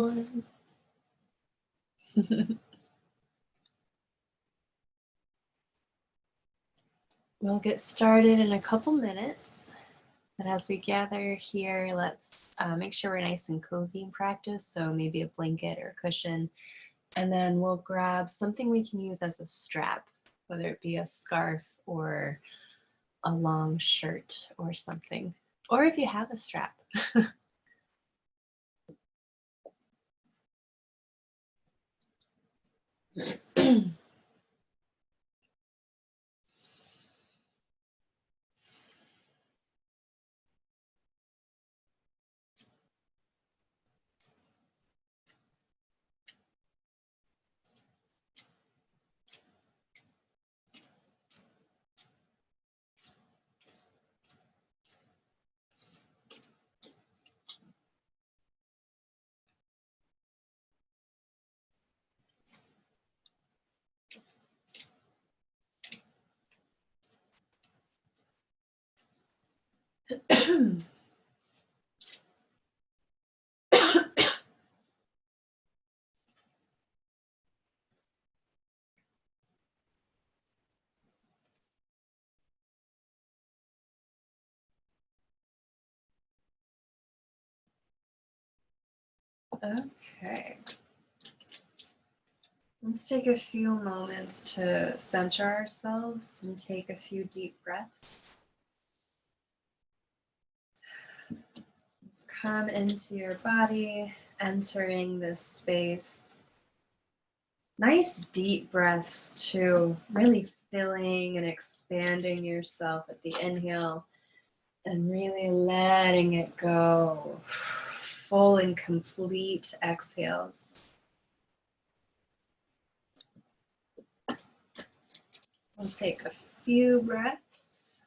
everyone. We'll get started in a couple minutes, but as we gather here, let's make sure we're nice and cozy in practice. So maybe a blanket or a cushion, and then we'll grab something we can use as a strap, whether it be a scarf or a long shirt or something, or if you have a strap. Okay. Let's take a few moments to center ourselves and take a few deep breaths. Let's come into your body, entering this space. Nice deep breaths too, really filling and expanding yourself at the inhale and really letting it go. Full and complete exhales. We'll take a few breaths.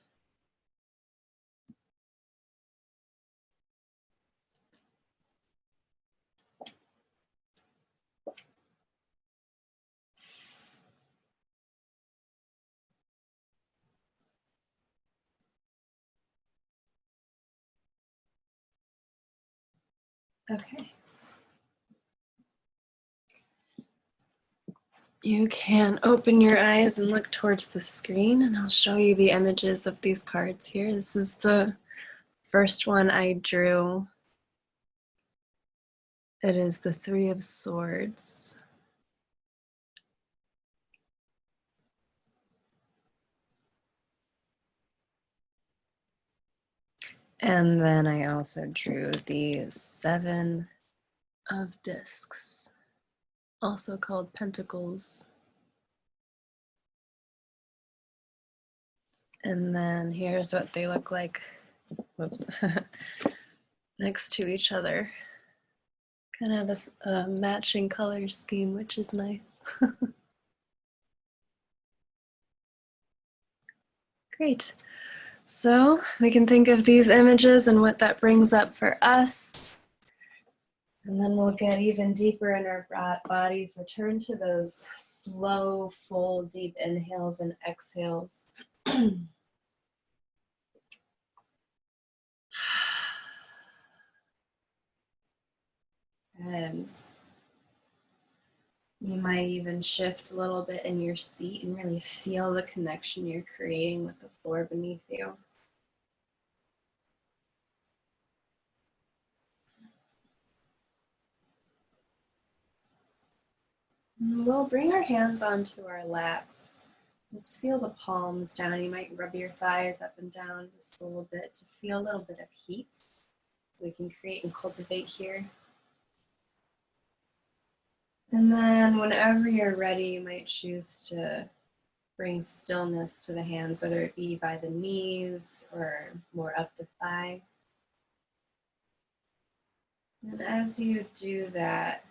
Okay. You can open your eyes and look towards the screen, and I'll show you the images of these cards here. This is the first one I drew. It is the Three of Swords. And then I also drew the Seven of Discs, also called Pentacles. And then here's what they look like, whoops, next to each other. Kind of have a matching color scheme, which is nice. Great. So we can think of these images and what that brings up for us. And then we'll get even deeper in our bodies, return to those slow, full, deep inhales and exhales. And you might even shift a little bit in your seat and really feel the connection you're creating with the floor beneath you. We'll bring our hands onto our laps. Just feel the palms down. You might rub your thighs up and down just a little bit to feel a little bit of heat. So we can create and cultivate here. And then whenever you're ready, you might choose to bring stillness to the hands, whether it be by the knees or more up the thigh. And as you do that,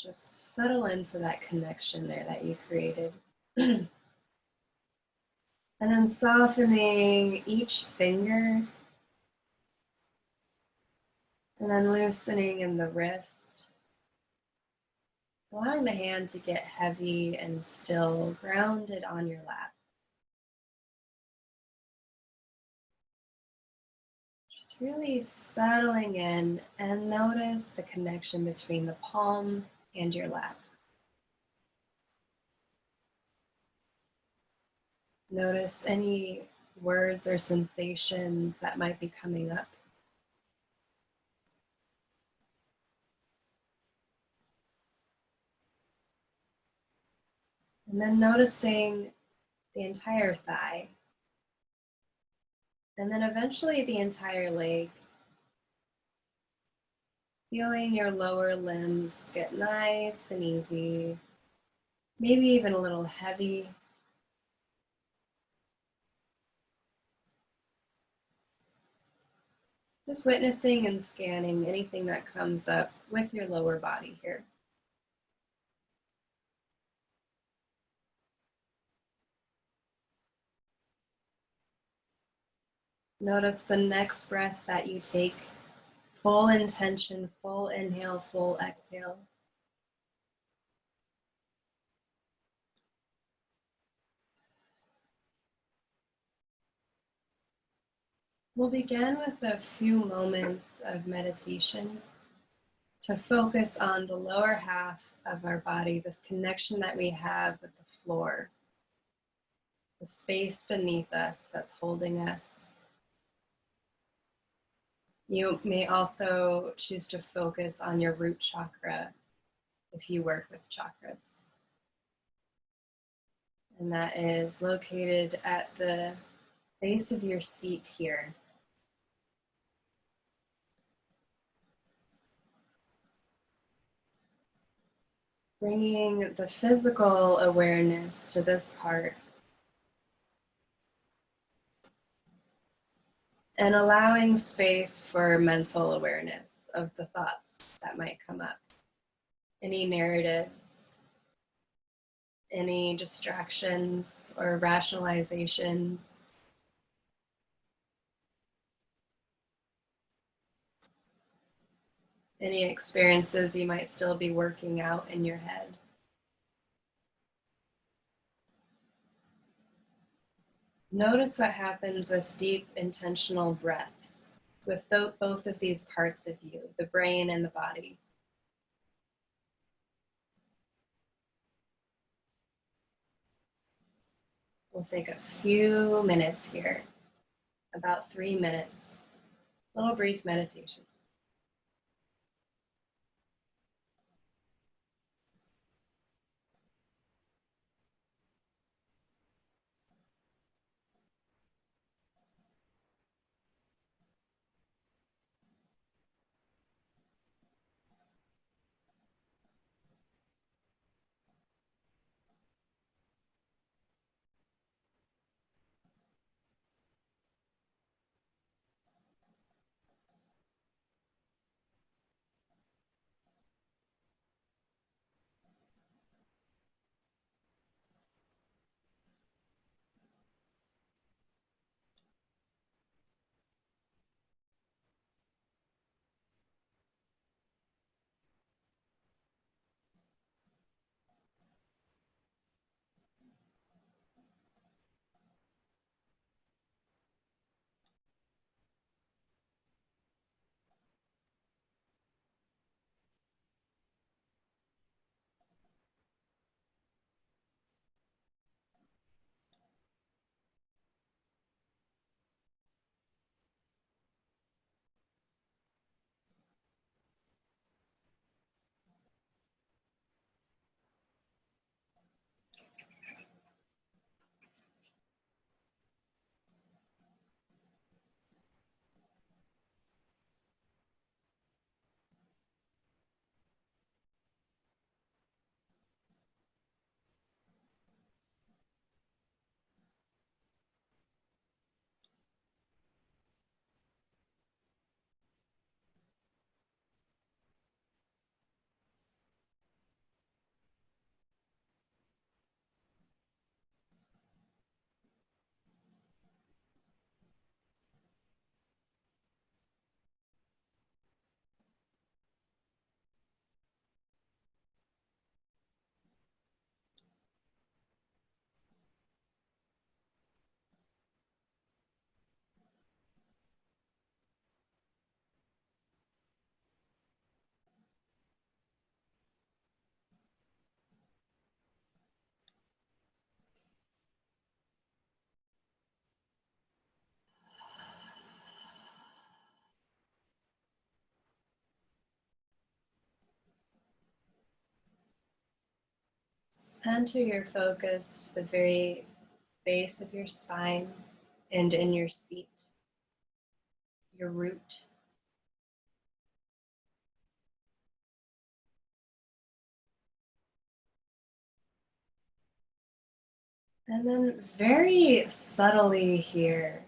just settle into that connection there that you created. And then softening each finger. And then loosening in the wrist. Allowing the hand to get heavy and still, grounded on your lap. Just really settling in, and notice the connection between the palm and your lap. Notice any words or sensations that might be coming up. And then noticing the entire thigh. And then eventually the entire leg. Feeling your lower limbs get nice and easy, maybe even a little heavy. Just witnessing and scanning anything that comes up with your lower body here. Notice the next breath that you take. Full intention, full inhale, full exhale. We'll begin with a few moments of meditation to focus on the lower half of our body, this connection that we have with the floor, the space beneath us that's holding us. You may also choose to focus on your root chakra if you work with chakras. And that is located at the base of your seat here. Bringing the physical awareness to this part and allowing space for mental awareness of the thoughts that might come up. Any narratives, any distractions or rationalizations. Any experiences you might still be working out in your head. Notice what happens with deep, intentional breaths with both of these parts of you, the brain and the body. We'll take a few minutes here, about 3 minutes, little brief meditation. Center your focus to the very base of your spine and in your seat, your root. And then very subtly here,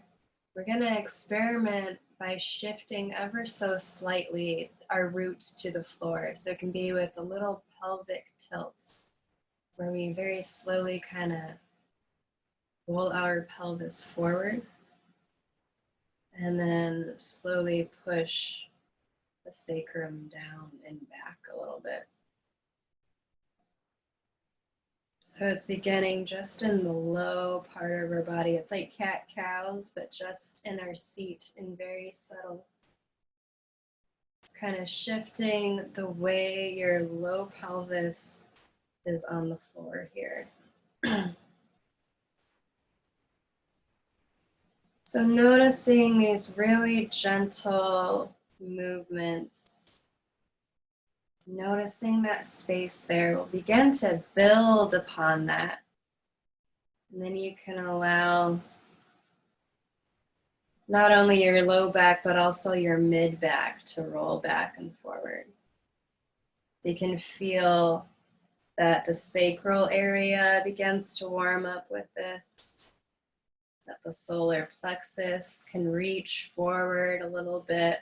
we're going to experiment by shifting ever so slightly our root to the floor. So it can be with a little pelvic tilt, where we very slowly kind of roll our pelvis forward and then slowly push the sacrum down and back a little bit. So it's beginning just in the low part of our body. It's like cat-cows, but just in our seat and very subtle. It's kind of shifting the way your low pelvis is on the floor here. So noticing these really gentle movements, noticing that space there, will begin to build upon that. And then you can allow not only your low back, but also your mid back to roll back and forward. You can feel that the sacral area begins to warm up with this, that the solar plexus can reach forward a little bit.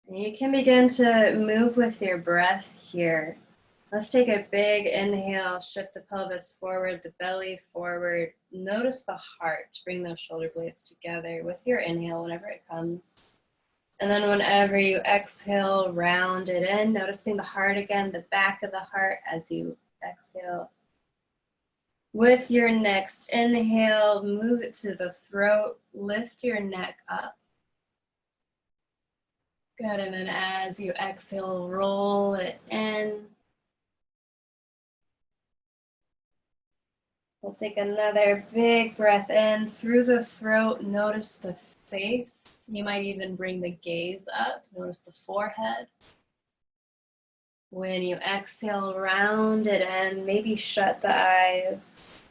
And you can begin to move with your breath here. Let's take a big inhale, shift the pelvis forward, the belly forward. Notice the heart. Bring those shoulder blades together with your inhale whenever it comes. And then whenever you exhale, round it in, noticing the heart again, the back of the heart as you exhale. With your next inhale, move it to the throat, lift your neck up. Good, and then as you exhale, roll it in. We'll take another big breath in through the throat. Notice the face. You might even bring the gaze up. Notice the forehead. When you exhale, round it in. Maybe shut the eyes.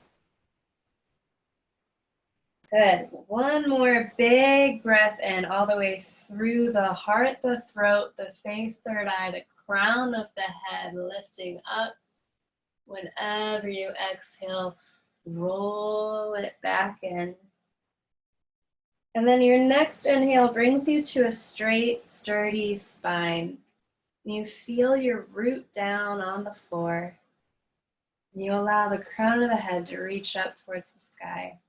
Good. One more big breath in all the way through the heart, the throat, the face, third eye, the crown of the head, lifting up. Whenever you exhale, roll it back in. And then your next inhale brings you to a straight, sturdy spine. You feel your root down on the floor. You allow the crown of the head to reach up towards the sky.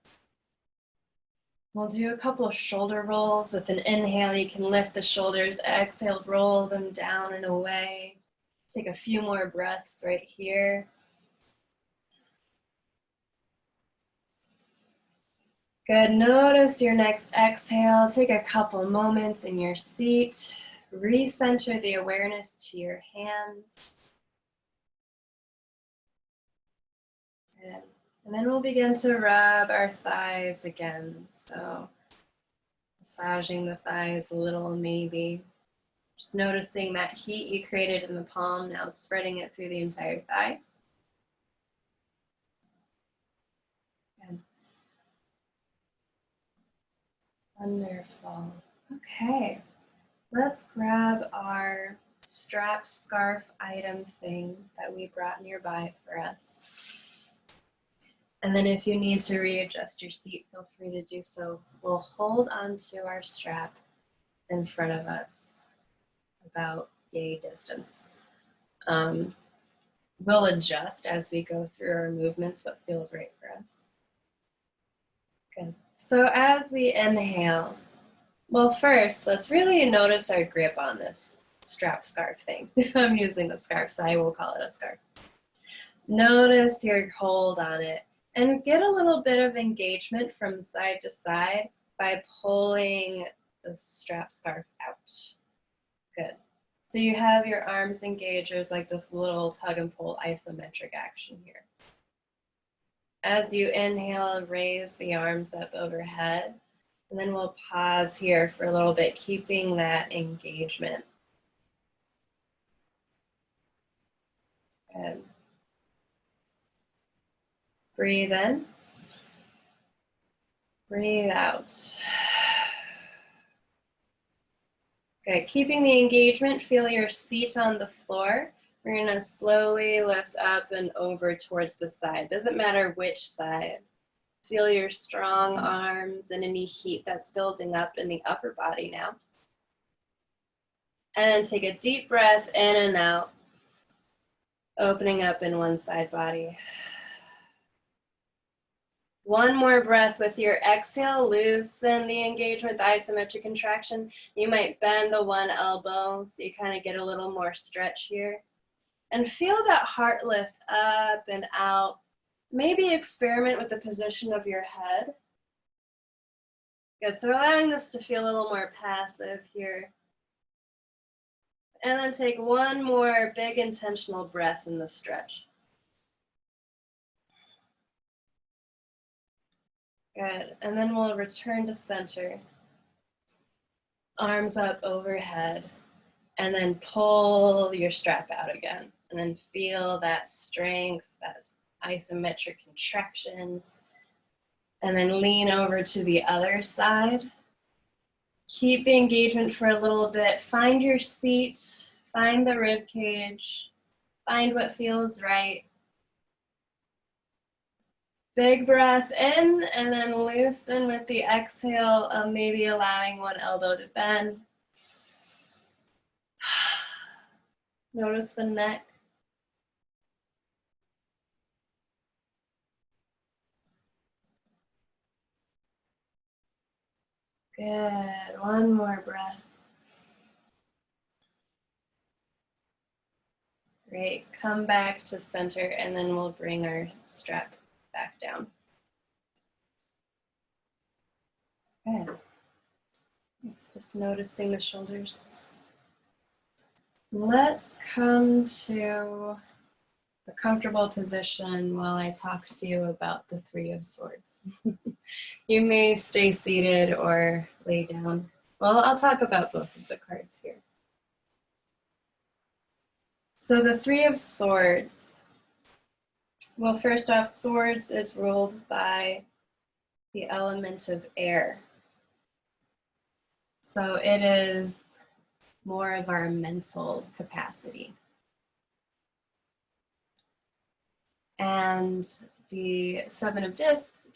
We'll do a couple of shoulder rolls. With an inhale, you can lift the shoulders. Exhale, roll them down and away. Take a few more breaths right here. Good. Notice your next exhale. Take a couple moments in your seat. Recenter the awareness to your hands. Good. And then we'll begin to rub our thighs again. So massaging the thighs a little maybe. Just noticing that heat you created in the palm, now spreading it through the entire thigh. Good. Wonderful. Okay, let's grab our strap scarf item thing that we brought nearby for us. And then if you need to readjust your seat, feel free to do so. We'll hold onto our strap in front of us, about yay distance. We'll adjust as we go through our movements, what feels right for us. Good. So as we inhale, well, first, let's really notice our grip on this strap scarf thing. I'm using a scarf, so I will call it a scarf. Notice your hold on it and get a little bit of engagement from side to side by pulling the strap scarf out. Good. So you have your arms engaged. There's like this little tug and pull isometric action here. As you inhale, raise the arms up overhead. And then we'll pause here for a little bit, keeping that engagement. Good. Breathe in. Breathe out. Good. Keeping the engagement, feel your seat on the floor. We're going to slowly lift up and over towards the side. Doesn't matter which side. Feel your strong arms and any heat that's building up in the upper body now. And then take a deep breath in and out, opening up in one side body. One more breath with your exhale, loosen the engagement, the isometric contraction. You might bend the one elbow so you kind of get a little more stretch here. And feel that heart lift up and out. Maybe experiment with the position of your head. Good, so allowing this to feel a little more passive here. And then take one more big intentional breath in the stretch. Good, and then we'll return to center. Arms up overhead, and then pull your strap out again. And then feel that strength, that isometric contraction. And then lean over to the other side. Keep the engagement for a little bit. Find your seat, find the rib cage, find what feels right. Big breath in and then loosen with the exhale, maybe allowing one elbow to bend. Notice the neck. Good, one more breath. Great, come back to center and then we'll bring our strap back down. Good. Just noticing the shoulders. Let's come to a comfortable position while I talk to you about the Three of Swords. You may stay seated or lay down. Well, I'll talk about both of the cards here. So the Three of Swords. Well, first off, Swords is ruled by the element of air. So it is more of our mental capacity. And the Seven of Discs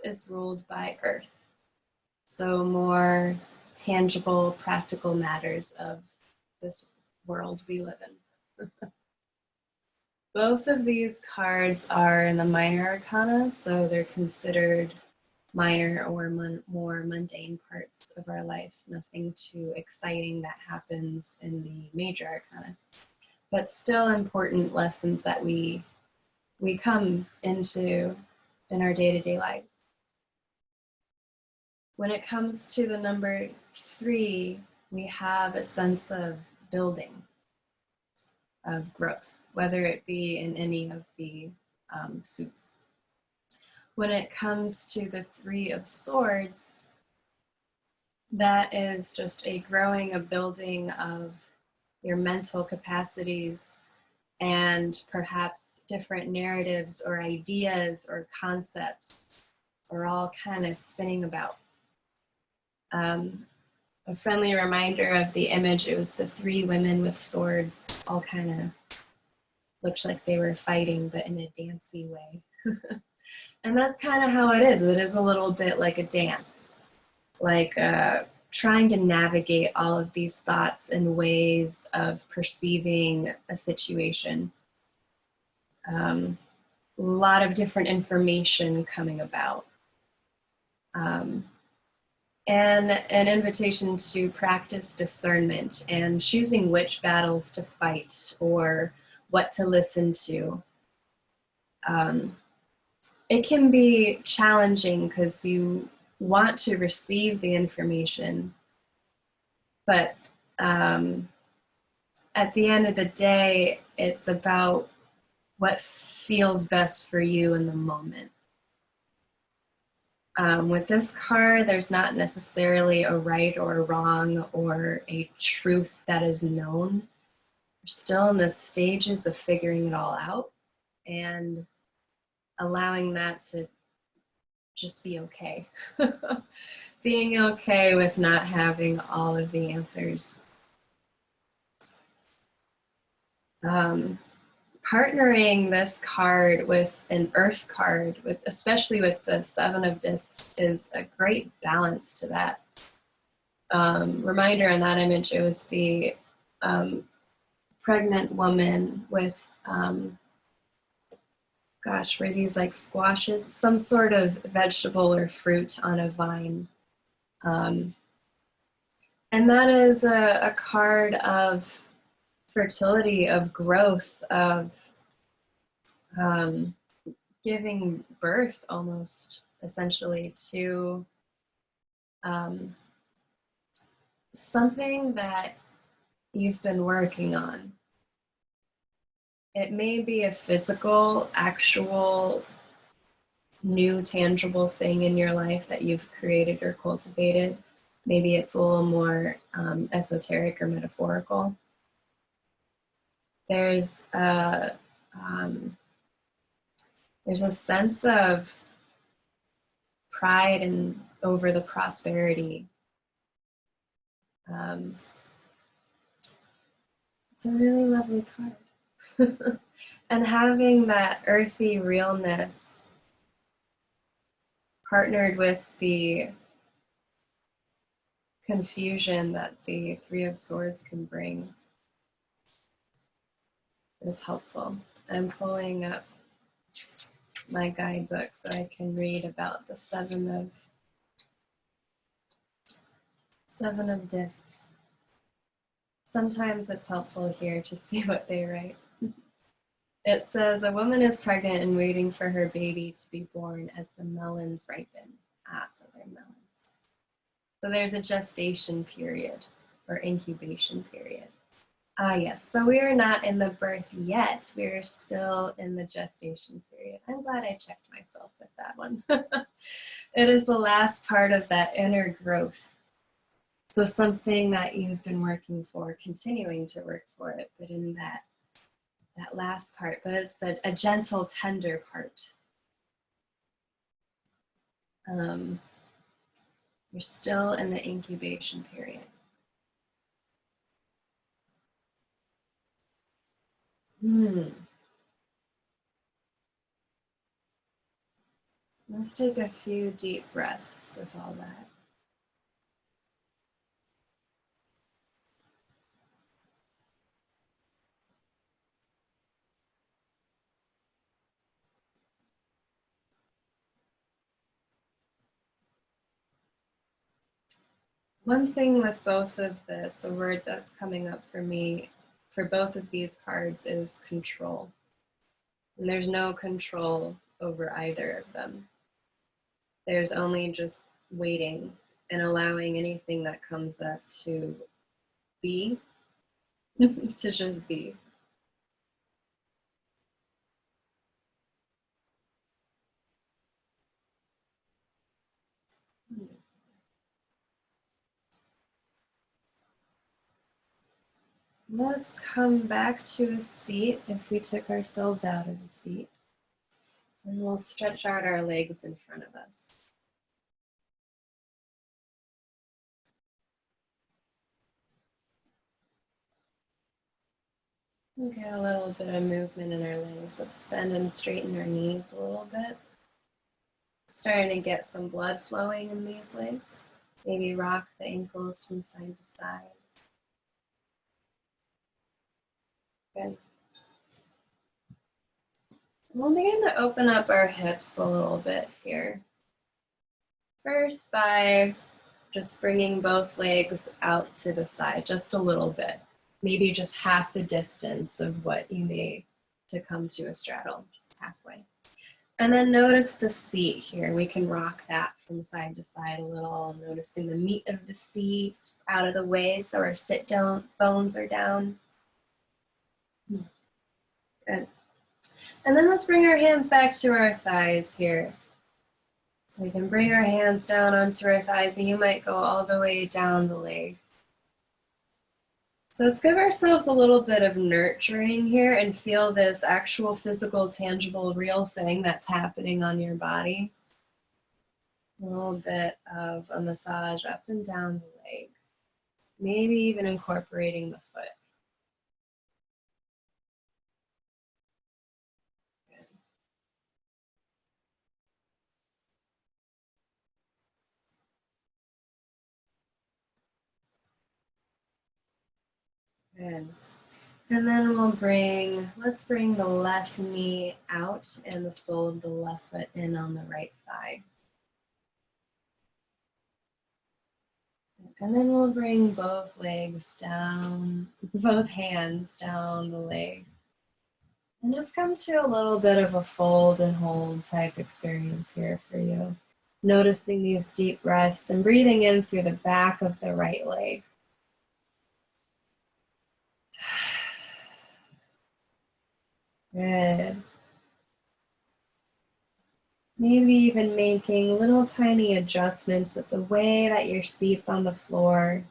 is ruled by Earth. So more tangible, practical matters of this world we live in. Both of these cards are in the minor arcana, so they're considered minor or more mundane parts of our life. Nothing too exciting that happens in the major arcana, but still important lessons that we come into in our day-to-day lives. When it comes to the number 3, we have a sense of building, of growth, whether it be in any of the suits. When it comes to the Three of Swords, that is just a growing, a building of your mental capacities and perhaps different narratives or ideas or concepts are all kind of spinning about. A friendly reminder of the image, it was the 3 women with swords, all kind of looked like they were fighting, but in a dancey way. And that's kind of how it is. It is a little bit like a dance, like trying to navigate all of these thoughts and ways of perceiving a situation. A lot of different information coming about. And an invitation to practice discernment and choosing which battles to fight or what to listen to. It can be challenging because you want to receive the information, but at the end of the day, it's about what feels best for you in the moment. With this card, there's not necessarily a right or a wrong or a truth that is known. still in the stages of figuring it all out and allowing that to just be okay. Being okay with not having all of the answers. Partnering this card with an earth card, especially with the Seven of Discs, is a great balance to that. Reminder on that image, it was the pregnant woman with, gosh, were these like squashes? Some sort of vegetable or fruit on a vine. And that is a card of fertility, of growth, of giving birth almost, essentially, to something that you've been working on. It may be a physical, actual, new, tangible thing in your life that you've created or cultivated. Maybe it's a little more esoteric or metaphorical. There's a sense of pride and over the prosperity. It's a really lovely card. And having that earthy realness partnered with the confusion that the Three of Swords can bring is helpful. I'm pulling up my guidebook so I can read about the Seven of Discs. Sometimes it's helpful here to see what they write. It says, a woman is pregnant and waiting for her baby to be born as the melons ripen. Ah, so they're melons. So there's a gestation period or incubation period. Ah, yes. So we are not in the birth yet. We are still in the gestation period. I'm glad I checked myself with that one. It is the last part of that inner growth. So something that you've been working for, continuing to work for it, but in that last part, but it's a gentle, tender part. You're still in the incubation period. Let's take a few deep breaths with all that. One thing with both of this, a word that's coming up for me for both of these cards is control. And there's no control over either of them. There's only just waiting and allowing anything that comes up to be, to just be. Let's come back to a seat if we took ourselves out of a seat. And we'll stretch out our legs in front of us. We'll get a little bit of movement in our legs. Let's bend and straighten our knees a little bit. Starting to get some blood flowing in these legs. Maybe rock the ankles from side to side. Good. We'll begin to open up our hips a little bit here. First by just bringing both legs out to the side, just a little bit. Maybe just half the distance of what you need to come to a straddle, just halfway. And then notice the seat here. We can rock that from side to side a little, noticing the meat of the seat out of the way so our sit down bones are down. Good. And then let's bring our hands back to our thighs here. So we can bring our hands down onto our thighs, and you might go all the way down the leg. So let's give ourselves a little bit of nurturing here and feel this actual physical, tangible, real thing that's happening on your body. A little bit of a massage up and down the leg, maybe even incorporating the foot. Good. And then let's bring the left knee out and the sole of the left foot in on the right thigh. And then we'll bring both legs down, both hands down the leg. And just come to a little bit of a fold and hold type experience here for you. Noticing these deep breaths and breathing in through the back of the right leg. Good. Maybe even making little tiny adjustments with the way that your seat's on the floor.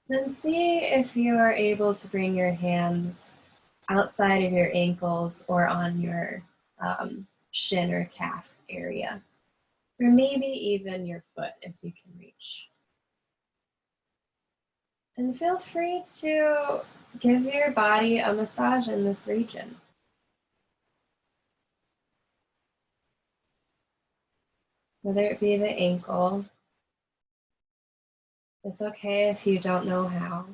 Then see if you are able to bring your hands outside of your ankles or on your shin or calf area, or maybe even your foot if you can reach. And feel free to give your body a massage in this region. Whether it be the ankle, it's okay if you don't know how.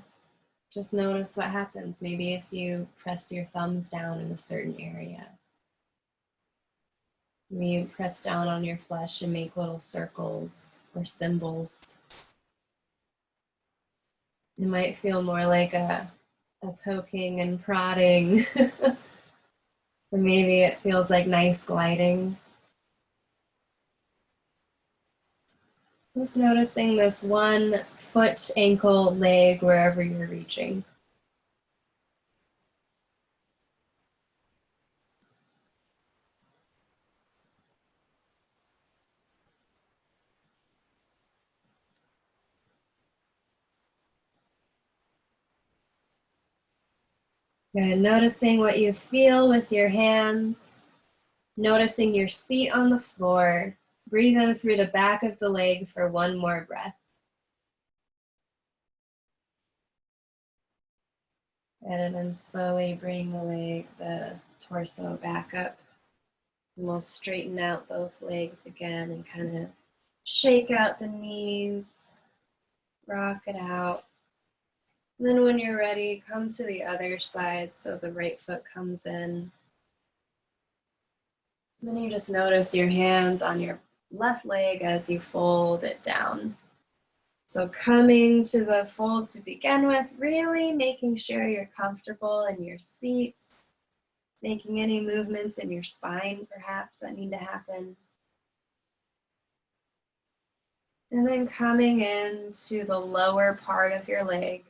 Just notice what happens. Maybe if you press your thumbs down in a certain area. Maybe you press down on your flesh and make little circles or symbols. It might feel more like a poking and prodding. Or maybe it feels like nice gliding. Just noticing this one foot, ankle, leg, wherever you're reaching. Good. Noticing what you feel with your hands. Noticing your seat on the floor. Breathe in through the back of the leg for one more breath. And then slowly bring the torso back up. And we'll straighten out both legs again and kind of shake out the knees, rock it out. And then when you're ready, come to the other side so the right foot comes in. And then you just notice your hands on your left leg as you fold it down. So coming to the fold to begin with, really making sure you're comfortable in your seat, making any movements in your spine perhaps that need to happen. And then coming into the lower part of your leg,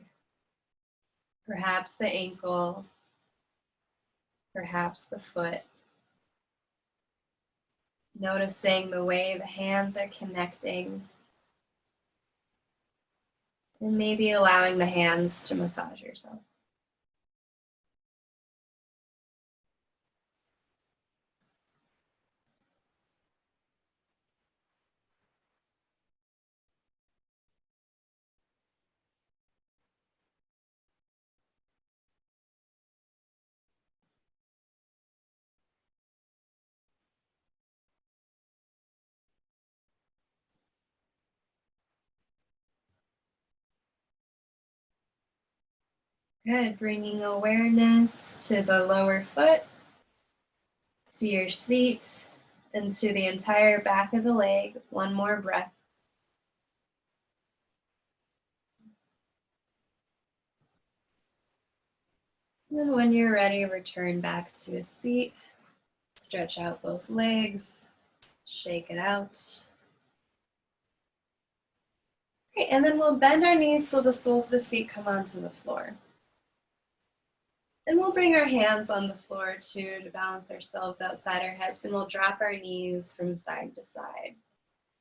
perhaps the ankle, perhaps the foot. Noticing the way the hands are connecting. And maybe allowing the hands to massage yourself. Good, bringing awareness to the lower foot, to your seat, and to the entire back of the leg. One more breath. And then when you're ready, return back to a seat. Stretch out both legs, shake it out. Great, and then we'll bend our knees so the soles of the feet come onto the floor. And we'll bring our hands on the floor too to balance ourselves outside our hips, and we'll drop our knees from side to side.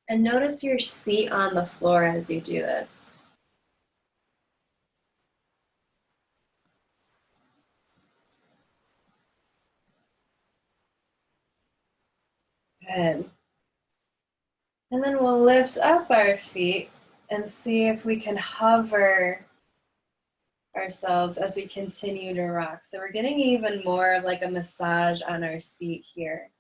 And notice your seat on the floor as you do this. Good. And then we'll lift up our feet and see if we can hover ourselves as we continue to rock. So we're getting even more of like a massage on our seat here.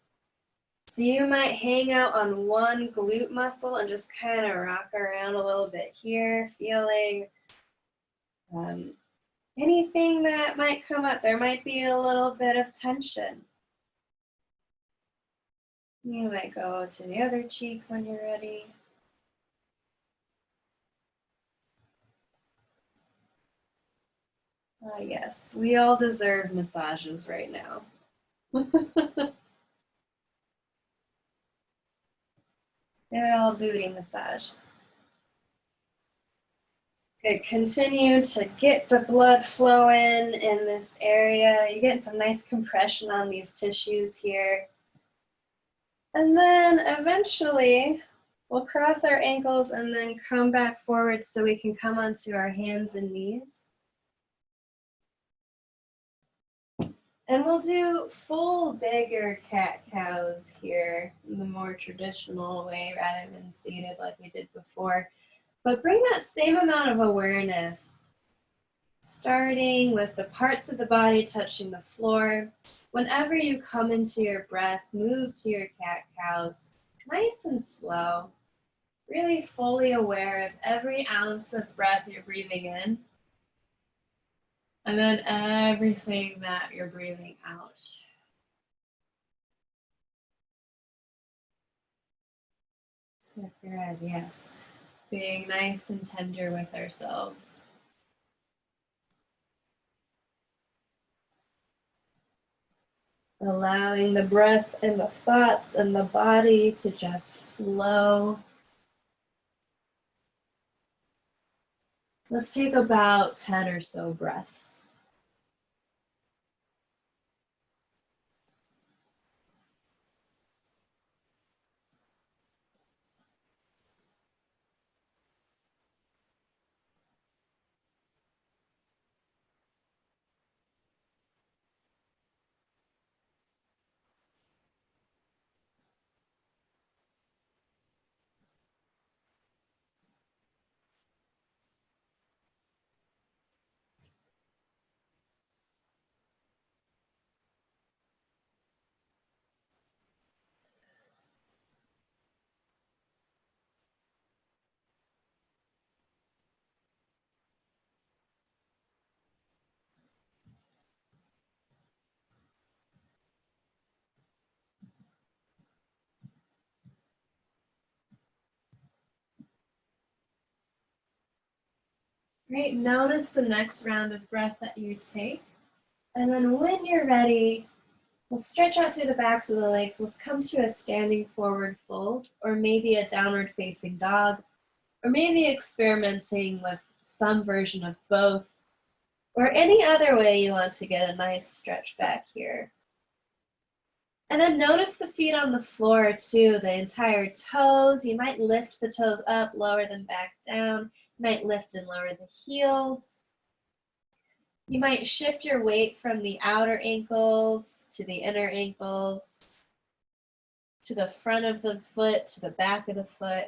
So you might hang out on one glute muscle and just kind of rock around a little bit here, feeling anything that might come up. There might be a little bit of tension. You might go to the other cheek when you're ready. Ah, yes, we all deserve massages right now. Good old booty massage. Good, continue to get the blood flowing in this area. You're getting some nice compression on these tissues here. And then eventually we'll cross our ankles and then come back forward so we can come onto our hands and knees. And we'll do full bigger cat-cows here in the more traditional way rather than seated like we did before. But bring that same amount of awareness, starting with the parts of the body touching the floor. Whenever you come into your breath, move to your cat-cows, nice and slow, really fully aware of every ounce of breath you're breathing in. And then everything that you're breathing out. So good, yes. Being nice and tender with ourselves. Allowing the breath and the thoughts and the body to just flow. Let's take about 10 or so breaths. Great, notice the next round of breath that you take. And then when you're ready, we'll stretch out through the backs of the legs. We'll come to a standing forward fold, or maybe a downward facing dog, or maybe experimenting with some version of both, or any other way you want to get a nice stretch back here. And then notice the feet on the floor too, the entire toes. You might lift the toes up, lower them back down. You might lift and lower the heels. You might shift your weight from the outer ankles to the inner ankles, to the front of the foot, to the back of the foot.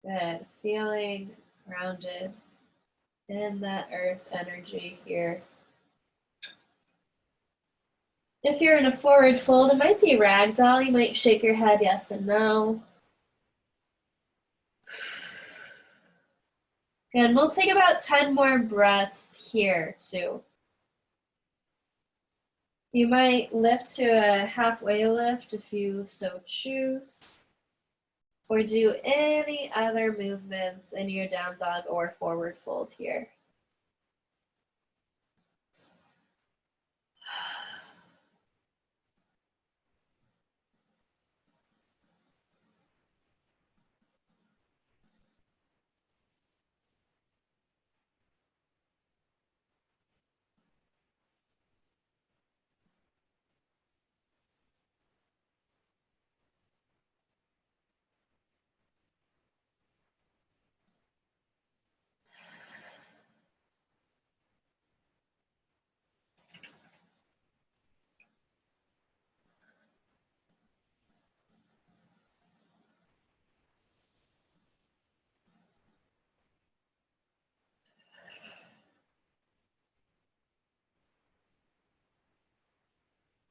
Good, feeling grounded in that earth energy here. If you're in a forward fold, it might be ragdoll. You might shake your head yes and no. And we'll take about 10 more breaths here too. You might lift to a halfway lift if you so choose, or do any other movements in your down dog or forward fold here.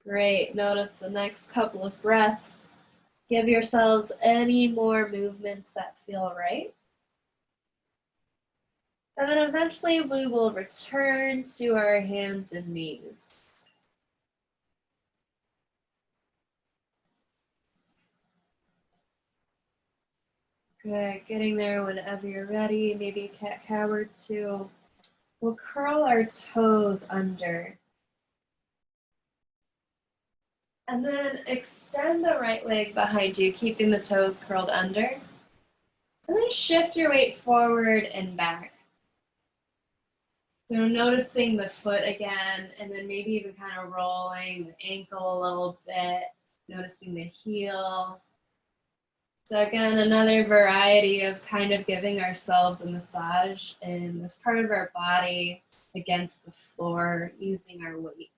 Great. Notice the next couple of breaths. Give yourselves any more movements that feel right. And then eventually we will return to our hands and knees. Good. Getting there whenever you're ready. Maybe a cat-cow or two. We'll curl our toes under. And then extend the right leg behind you, keeping the toes curled under. And then shift your weight forward and back. So noticing the foot again, and then maybe even kind of rolling the ankle a little bit, noticing the heel. So again, another variety of kind of giving ourselves a massage in this part of our body against the floor using our weight.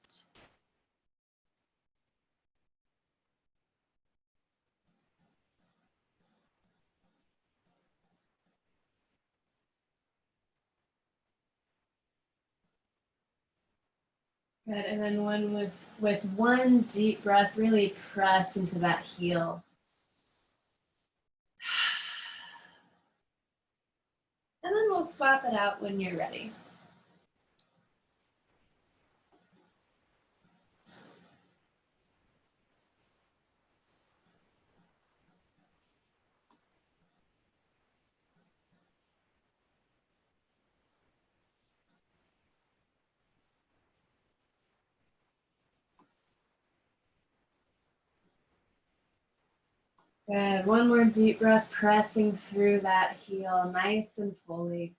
Good, and then with one deep breath, really press into that heel. And then we'll swap it out when you're ready. Good, one more deep breath, pressing through that heel, nice and fully.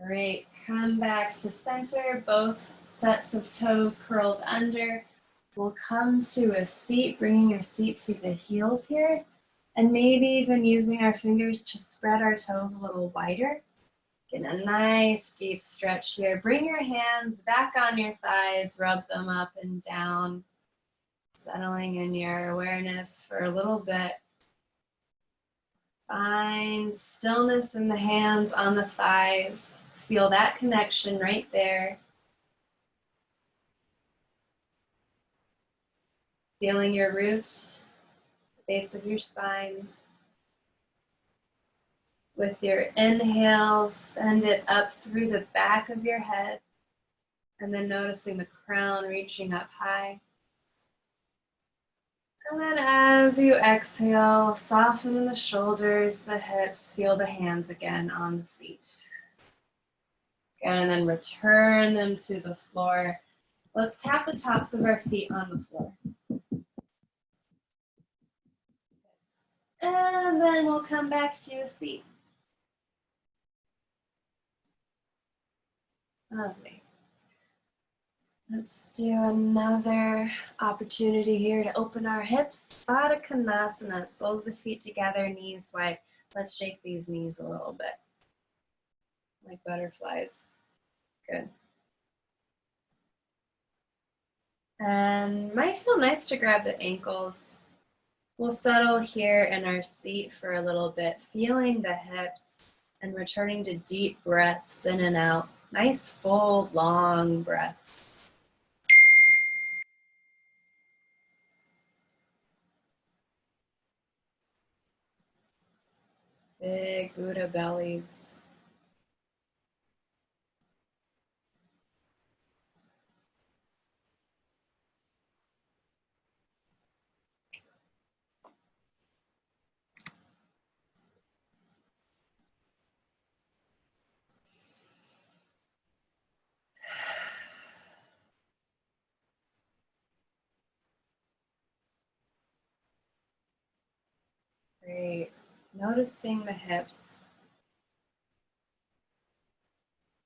Great, come back to center, both sets of toes curled under. We'll come to a seat, bringing your seat to the heels here, and maybe even using our fingers to spread our toes a little wider. Get a nice deep stretch here. Bring your hands back on your thighs, rub them up and down, settling in your awareness for a little bit. Find stillness in the hands on the thighs. Feel that connection right there. Feeling your root, the base of your spine. With your inhale, send it up through the back of your head, and then noticing the crown reaching up high. And then as you exhale, soften in the shoulders, the hips, feel the hands again on the seat. And then return them to the floor. Let's tap the tops of our feet on the floor. And then we'll come back to a seat. Lovely. Let's do another opportunity here to open our hips. Baddha Konasana, soles of the feet together, knees wide. Let's shake these knees a little bit, like butterflies. Good. And might feel nice to grab the ankles. We'll settle here in our seat for a little bit, feeling the hips and returning to deep breaths in and out. Nice, full, long breaths. Big Buddha bellies. Great. Noticing the hips.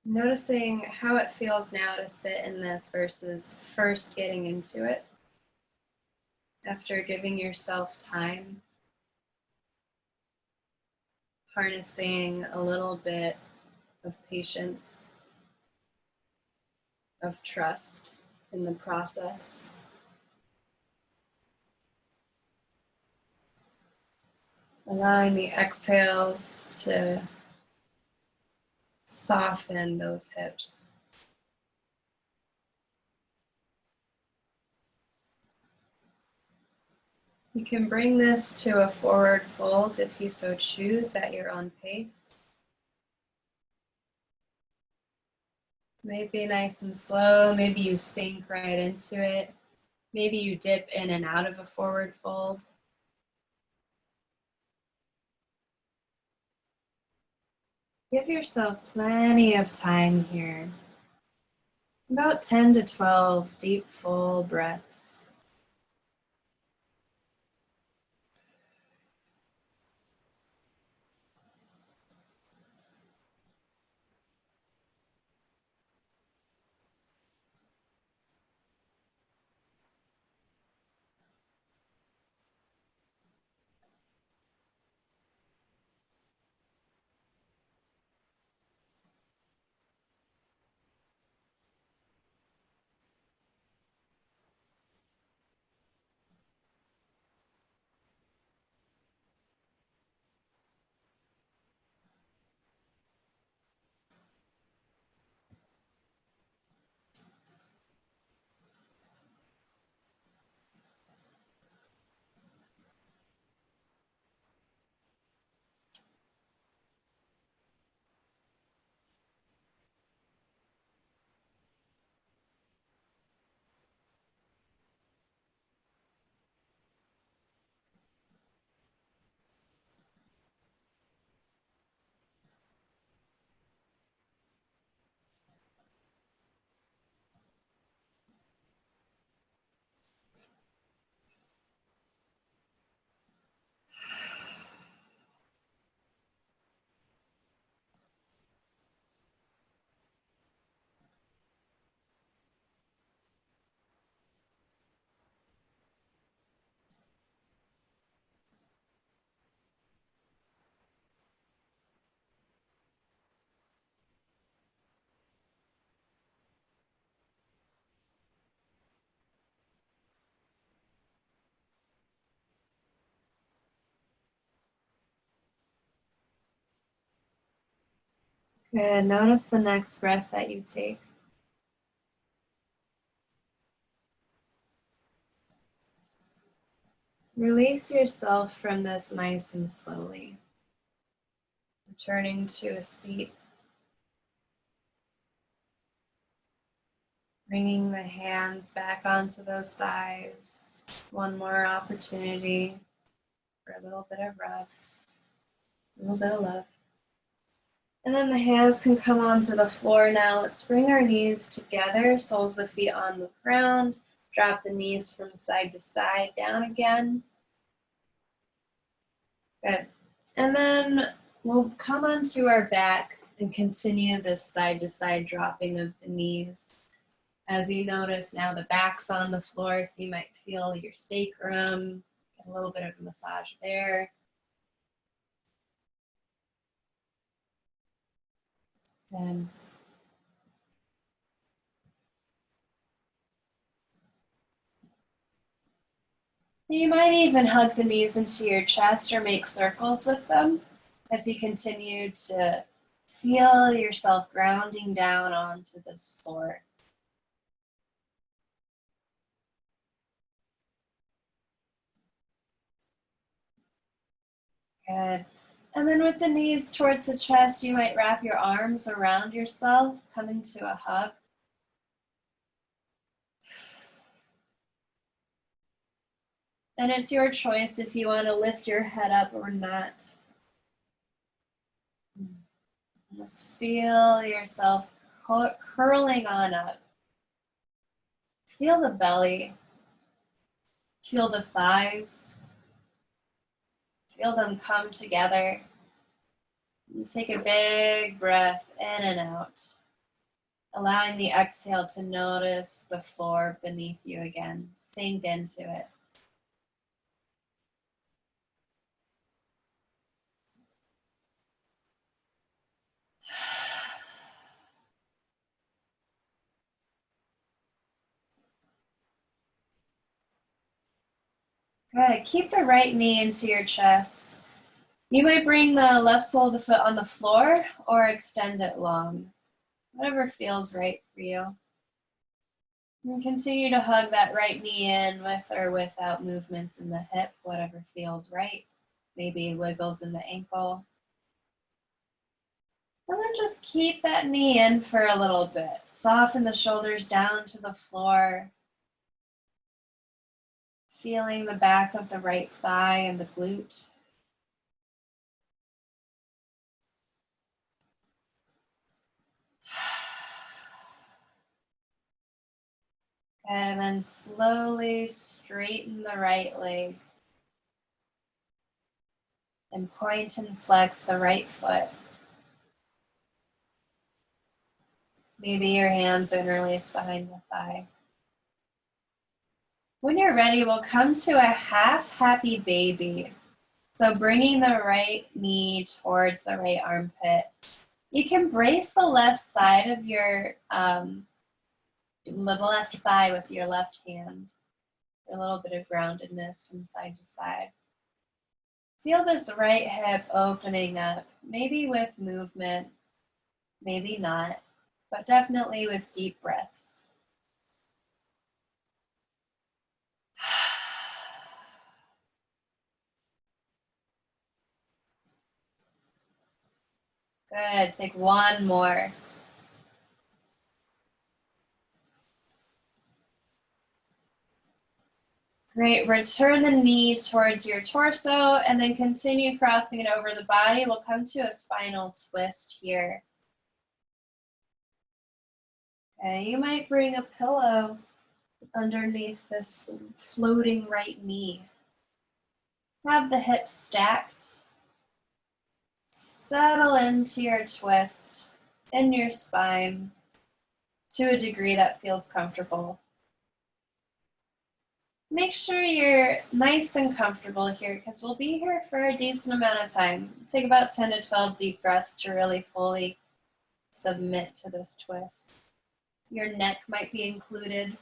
Noticing how it feels now to sit in this versus first getting into it. After giving yourself time. Harnessing a little bit of patience, of trust in the process. Allowing the exhales to soften those hips. You can bring this to a forward fold if you so choose at your own pace. Maybe nice and slow, maybe you sink right into it. Maybe you dip in and out of a forward fold. Give yourself plenty of time here. About 10 to 12 deep, full breaths. Good. Notice the next breath that you take. Release yourself from this nice and slowly. Returning to a seat. Bringing the hands back onto those thighs. One more opportunity for a little bit of rub, a little bit of love. And then the hands can come onto the floor now. Let's bring our knees together, soles of the feet on the ground. Drop the knees from side to side, down again. Good. And then we'll come onto our back and continue this side to side dropping of the knees. As you notice now the back's on the floor, so you might feel your sacrum, get a little bit of a massage there. And you might even hug the knees into your chest or make circles with them as you continue to feel yourself grounding down onto this floor. Good. And then with the knees towards the chest, you might wrap your arms around yourself, come into a hug. And it's your choice if you want to lift your head up or not. Just feel yourself curling on up. Feel the belly. Feel the thighs. Feel them come together. And take a big breath in and out, allowing the exhale to notice the floor beneath you again. Sink into it. Good. Keep the right knee into your chest. You might bring the left sole of the foot on the floor or extend it long, whatever feels right for you. And continue to hug that right knee in with or without movements in the hip, whatever feels right. Maybe wiggles in the ankle. And then just keep that knee in for a little bit. Soften the shoulders down to the floor. Feeling the back of the right thigh and the glute. And then slowly straighten the right leg. And point and flex the right foot. Maybe your hands interlace behind the thigh. When you're ready, we'll come to a half happy baby. So bringing the right knee towards the right armpit. You can brace the left side of your the left thigh with your left hand. A little bit of groundedness from side to side. Feel this right hip opening up, maybe with movement, maybe not, but definitely with deep breaths. Good, take one more. Great, return the knee towards your torso and then continue crossing it over the body. We'll come to a spinal twist here. Okay, you might bring a pillow underneath this floating right knee. Have the hips stacked. Settle into your twist in your spine to a degree that feels comfortable. Make sure you're nice and comfortable here because we'll be here for a decent amount of time. Take about 10 to 12 deep breaths to really fully submit to this twist. Your neck might be included.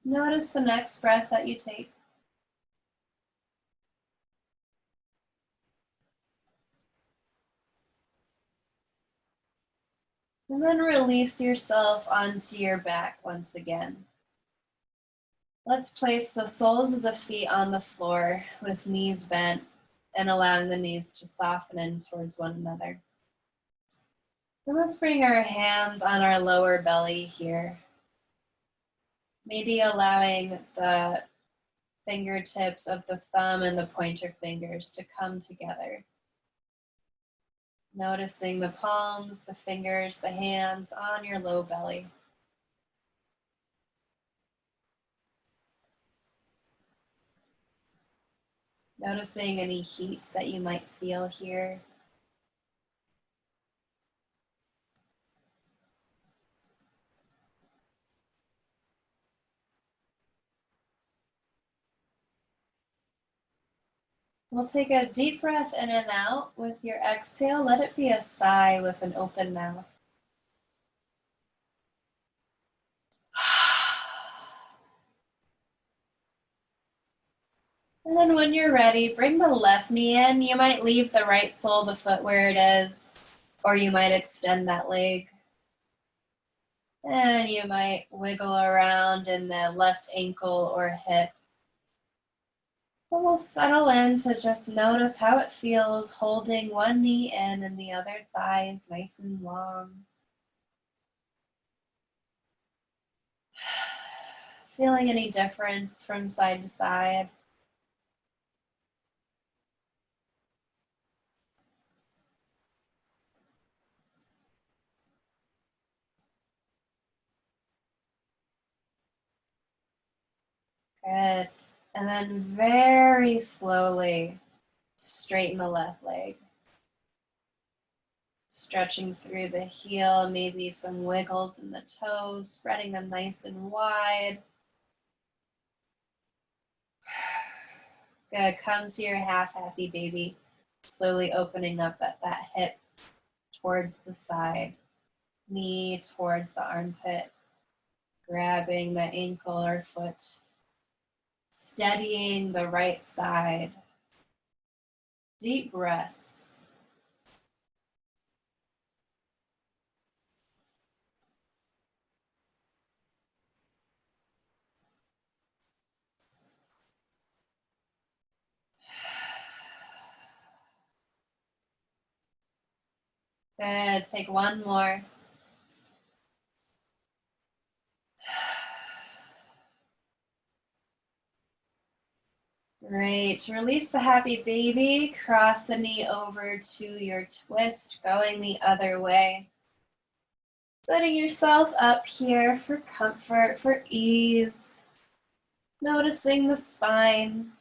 Notice the next breath that you take. And then release yourself onto your back once again. Let's place the soles of the feet on the floor with knees bent and allowing the knees to soften in towards one another. And let's bring our hands on our lower belly here. Maybe allowing the fingertips of the thumb and the pointer fingers to come together. Noticing the palms, the fingers, the hands on your low belly. Noticing any heat that you might feel here. We'll take a deep breath in and out. With your exhale, let it be a sigh with an open mouth. And then when you're ready, bring the left knee in. You might leave the right sole of the foot where it is, or you might extend that leg. And you might wiggle around in the left ankle or hip. But we'll settle in to just notice how it feels holding one knee in and the other thigh is nice and long. Feeling any difference from side to side? Good. And then very slowly straighten the left leg. Stretching through the heel, maybe some wiggles in the toes, spreading them nice and wide. Good. Come to your half happy baby. Slowly opening up at that hip towards the side, knee towards the armpit, grabbing the ankle or foot, steadying the right side. Deep breaths. Good. Take one more. Great. Release the happy baby. Cross the knee over to your twist, going the other way. Setting yourself up here for comfort, for ease. Noticing the spine.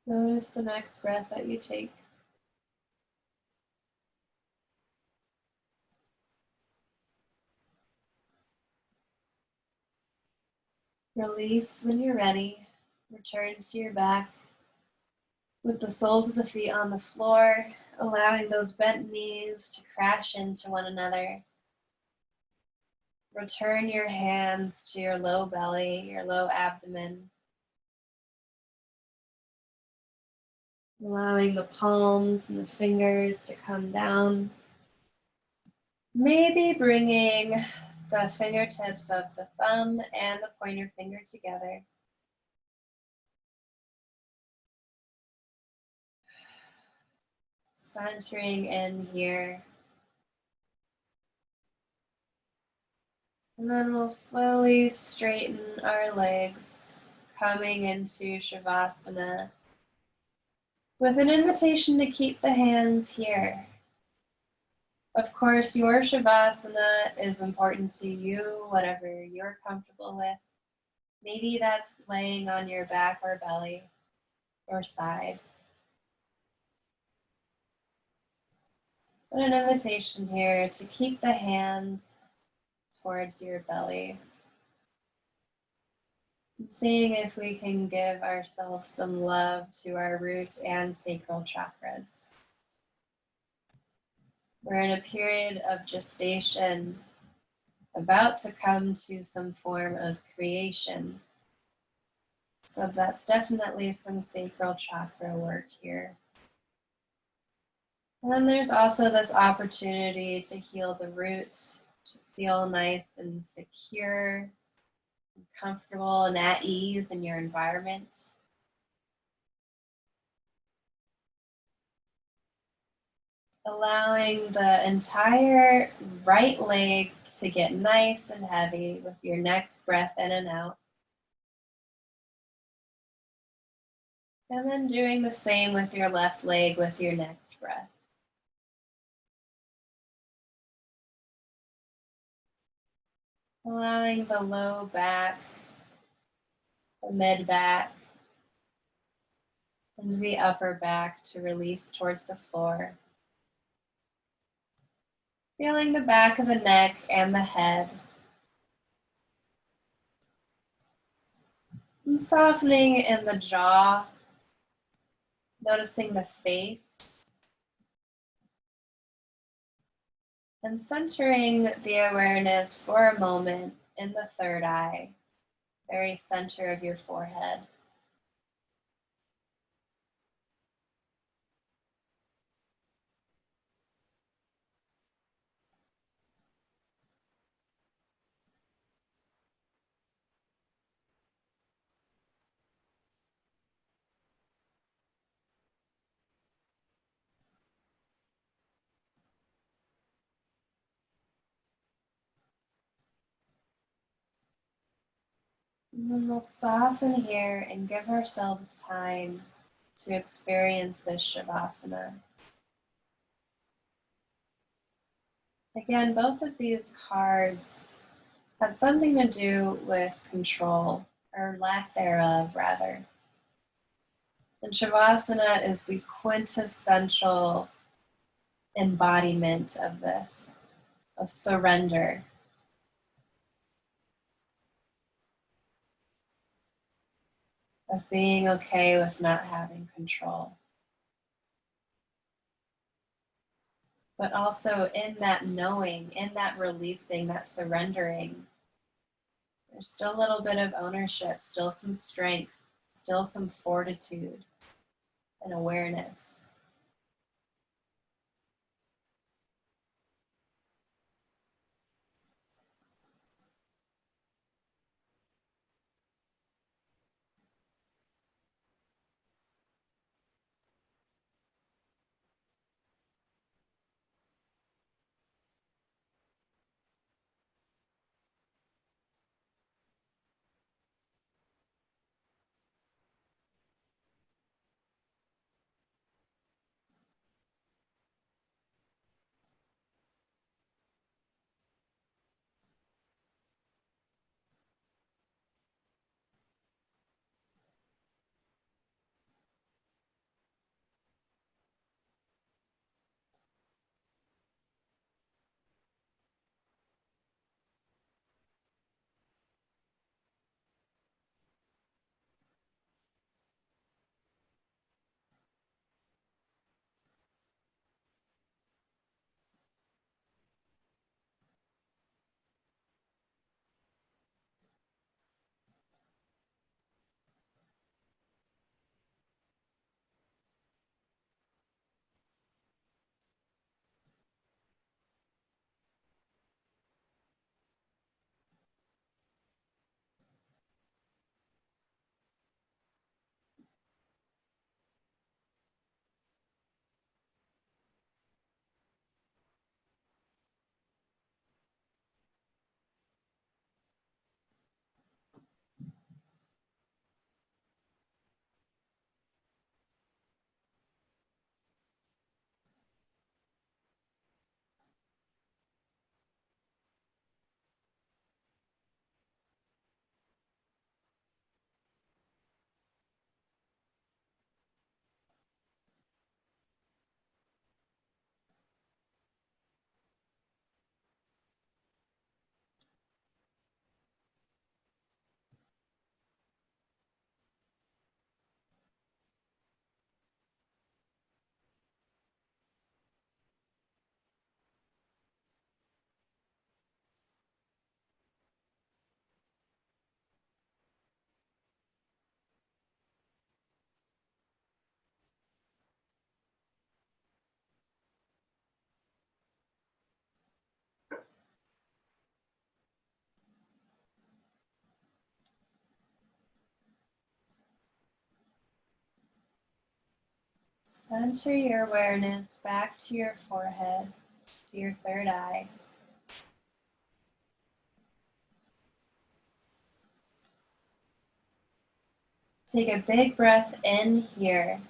Notice the next breath that you take. Release when you're ready. Return to your back with the soles of the feet on the floor, allowing those bent knees to crash into one another. Return your hands to your low belly, your low abdomen. Allowing the palms and the fingers to come down. Maybe bringing the fingertips of the thumb and the pointer finger together. Centering in here. And then we'll slowly straighten our legs, coming into Shavasana with an invitation to keep the hands here. Of course, your Shavasana is important to you, whatever you're comfortable with. Maybe that's laying on your back or belly or side. But an invitation here to keep the hands towards your belly. And seeing if we can give ourselves some love to our root and sacral chakras. We're in a period of gestation, about to come to some form of creation. So that's definitely some sacral chakra work here. And then there's also this opportunity to heal the roots, to feel nice and secure, and comfortable and at ease in your environment. Allowing the entire right leg to get nice and heavy with your next breath in and out. And then doing the same with your left leg with your next breath. Allowing the low back, the mid back, and the upper back to release towards the floor. Feeling the back of the neck and the head. And softening in the jaw, noticing the face. And centering the awareness for a moment in the third eye, very center of your forehead. And then we'll soften here and give ourselves time to experience this Shavasana. Again, both of these cards have something to do with control, or lack thereof, rather. And Shavasana is the quintessential embodiment of this, of surrender. Of being okay with not having control. But also in that knowing, in that releasing, that surrendering, there's still a little bit of ownership, still some strength, still some fortitude and awareness. Center your awareness back to your forehead, to your third eye. Take a big breath in here.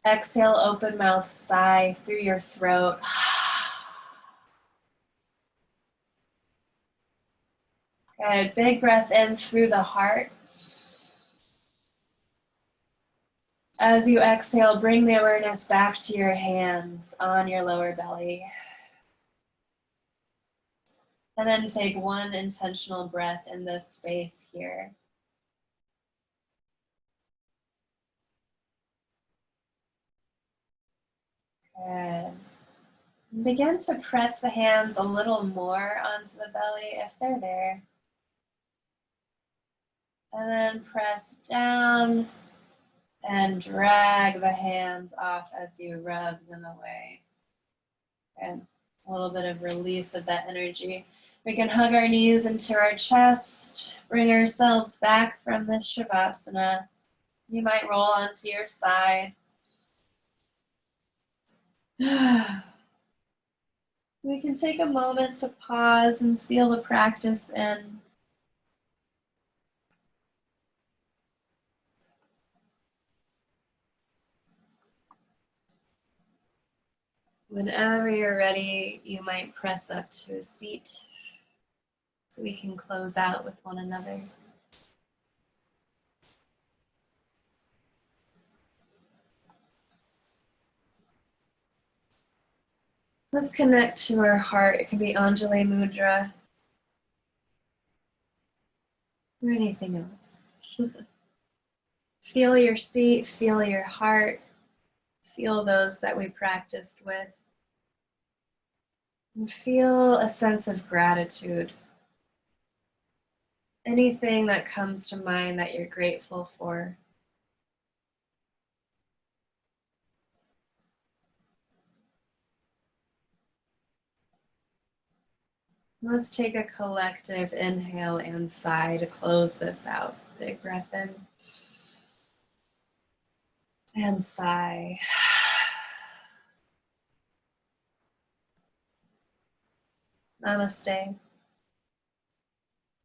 Exhale, open mouth, sigh through your throat. Good, big breath in through the heart. As you exhale, bring the awareness back to your hands on your lower belly. And then take one intentional breath in this space here. Good. Begin to press the hands a little more onto the belly if they're there. And then press down and drag the hands off as you rub them away. Good. A little bit of release of that energy. We can hug our knees into our chest, bring ourselves back from this Shavasana. You might roll onto your side. We can take a moment to pause and seal the practice in. Whenever you're ready, you might press up to a seat so we can close out with one another. Let's connect to our heart. It can be Anjali Mudra or anything else. Feel your seat, feel your heart, feel those that we practiced with. And feel a sense of gratitude. Anything that comes to mind that you're grateful for. Let's take a collective inhale and sigh to close this out. Big breath in. And sigh. Namaste.